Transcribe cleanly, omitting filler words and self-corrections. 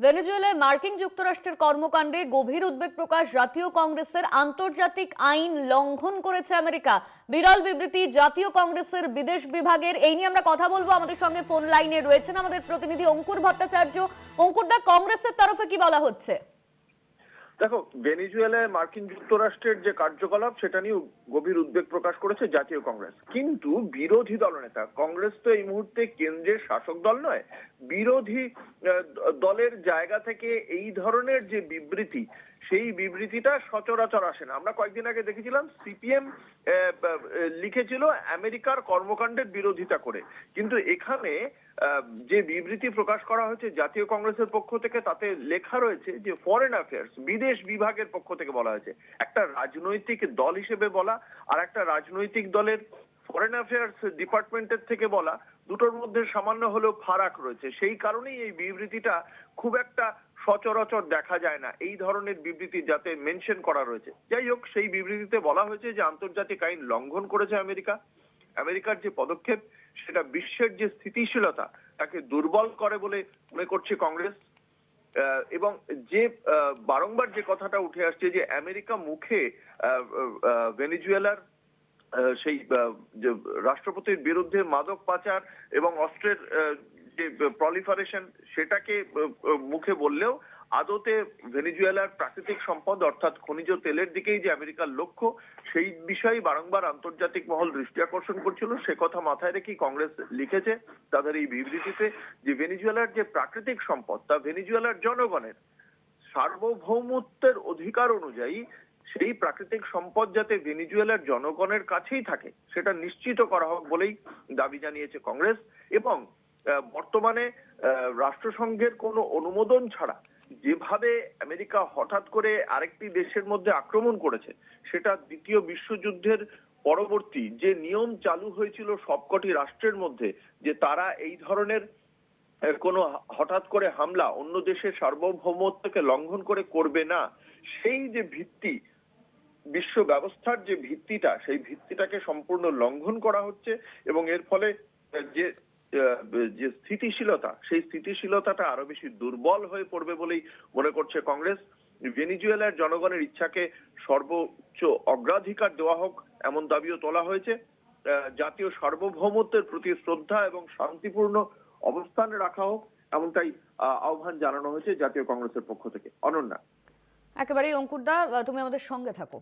ভেনেজুয়েলায় মার্কিন যুক্তরাষ্ট্রের কর্মকাণ্ডে গভীর উদ্বেগ প্রকাশ জাতীয় কংগ্রেসের। আন্তর্জাতিক আইন লঙ্ঘন করেছে আমেরিকা, বিরল বিবৃতি জাতীয় কংগ্রেসের বিদেশ বিভাগের। এই নিয়ে আমরা কথা বলবো। আমাদের সঙ্গে ফোন লাইনে রয়েছেন আমাদের প্রতিনিধি অঙ্কুর ভট্টাচার্য। অঙ্কুরদা, কংগ্রেসের তরফে কি বলা হচ্ছে? দেখো, ভেনেজুয়েলায় মার্কিন যুক্তরাষ্ট্রের যে কার্যকলাপ সেটা নিয়ে গভীর উদ্বেগ প্রকাশ করেছে জাতীয় কংগ্রেস। কিন্তু বিরোধী দলনেতা কংগ্রেস তো এই মুহূর্তে কেন্দ্রের শাসক দল নয়। বিরোধী দলের জায়গা থেকে এই ধরনের যে বিবৃতি, সেই বিবৃতিটা সচরাচর আসে না। আমরা কয়েকদিন আগে দেখেছিলাম সিপিএম লিখেছিল আমেরিকার কর্মকাণ্ডের বিরোধিতা করে, কিন্তু এখানে যে বিবৃতি প্রকাশ করা হয়েছে জাতীয় কংগ্রেসের পক্ষ থেকে, তাতে লেখা রয়েছে যে ফরেন অ্যাফেয়ার্স বিদেশ বিভাগের পক্ষ থেকে বলা হয়েছে। একটা রাজনৈতিক দল হিসেবে বলা আর একটা রাজনৈতিক দলের ফরেন অ্যাফেয়ার্স ডিপার্টমেন্টের থেকে বলা, দুটোর মধ্যে সামান্য হলেও ফারাক রয়েছে। সেই কারণেই এই বিবৃতিটা খুব একটা সচরাচর দেখা যায় না, এই ধরনের বিবৃতি যাতে মেনশন করা রয়েছে। যাই হোক, সেই বিবৃতিতে বলা হয়েছে যে আন্তর্জাতিক আইন লঙ্ঘন করেছে আমেরিকা। আমেরিকার যে পদক্ষেপ সেটা বিশ্বের যে স্থিতিশীলতা তাকে দুর্বল করে বলে মনে করছে কংগ্রেস। এবং যে বারংবার যে কথাটা উঠে আসছে যে আমেরিকা মুখে ভেনেজুয়েলার সেই যে রাষ্ট্রপতির বিরুদ্ধে মাদক পাচার এবং অস্ত্রের যে প্রলিফারেশন, সেটাকে মুখে বললেও আদতে ভেনেজুয়েলার প্রাকৃতিক সম্পদ অর্থাৎ খনিজ তেলের দিকেই যে আমেরিকার লক্ষ্য, সেই বিষয়ে বারংবার আন্তর্জাতিক মহল দৃষ্টি আকর্ষণ করছিল। সে কথা মাথায় রেখেই কংগ্রেস লিখেছে তাদের এই বিবৃতিতে যে ভেনেজুয়েলার যে প্রাকৃতিক সম্পদ তা ভেনেজুয়েলার জনগণের সার্বভৌমত্বের অধিকার অনুযায়ী সেই প্রাকৃতিক সম্পদ যাতে ভেনেজুয়েলার জনগণের কাছেই থাকে সেটা নিশ্চিত করা হোক বলেই দাবি জানিয়েছে কংগ্রেস। এবং বর্তমানে রাষ্ট্রসংঘের কোনো অনুমোদন ছাড়া যেভাবে আমেরিকা হঠাৎ করে আরেকটি দেশের মধ্যে আক্রমণ করেছে, সেটা দ্বিতীয় বিশ্বযুদ্ধের পরবর্তী যে নিয়ম চালু হয়েছিল সবকটি রাষ্ট্রের মধ্যে, যে তারা এই ধরনের কোনো হঠাৎ করে হামলা অন্য দেশের সার্বভৌমত্বকে লঙ্ঘন করে করবে না, সেই যে ভিত্তি, বিশ্ব ব্যবস্থার যে ভিত্তিটা, সেই ভিত্তিটাকে সম্পূর্ণ লঙ্ঘন করা হচ্ছে। এবং এর ফলে যে যে স্থিতিশীলতা, সেই স্থিতিশীলতাটা আরো বেশি দুর্বল হয়ে পড়বে বলেই মনে করছে কংগ্রেস। ভেনেজুয়েলার জনগণের ইচ্ছাকে সর্বোচ্চ অগ্রাধিকার দেওয়া হোক এমন দাবিও তোলা হয়েছে। জাতীয় সার্বভৌমত্বের প্রতি শ্রদ্ধা এবং শান্তিপূর্ণ অবস্থানে রাখা হোক এমনটাই আহ্বান জানানো হয়েছে জাতীয় কংগ্রেসের পক্ষ থেকে। অনন্যা। একেবারেই অঙ্কুরদা, তুমি আমাদের সঙ্গে থাকো।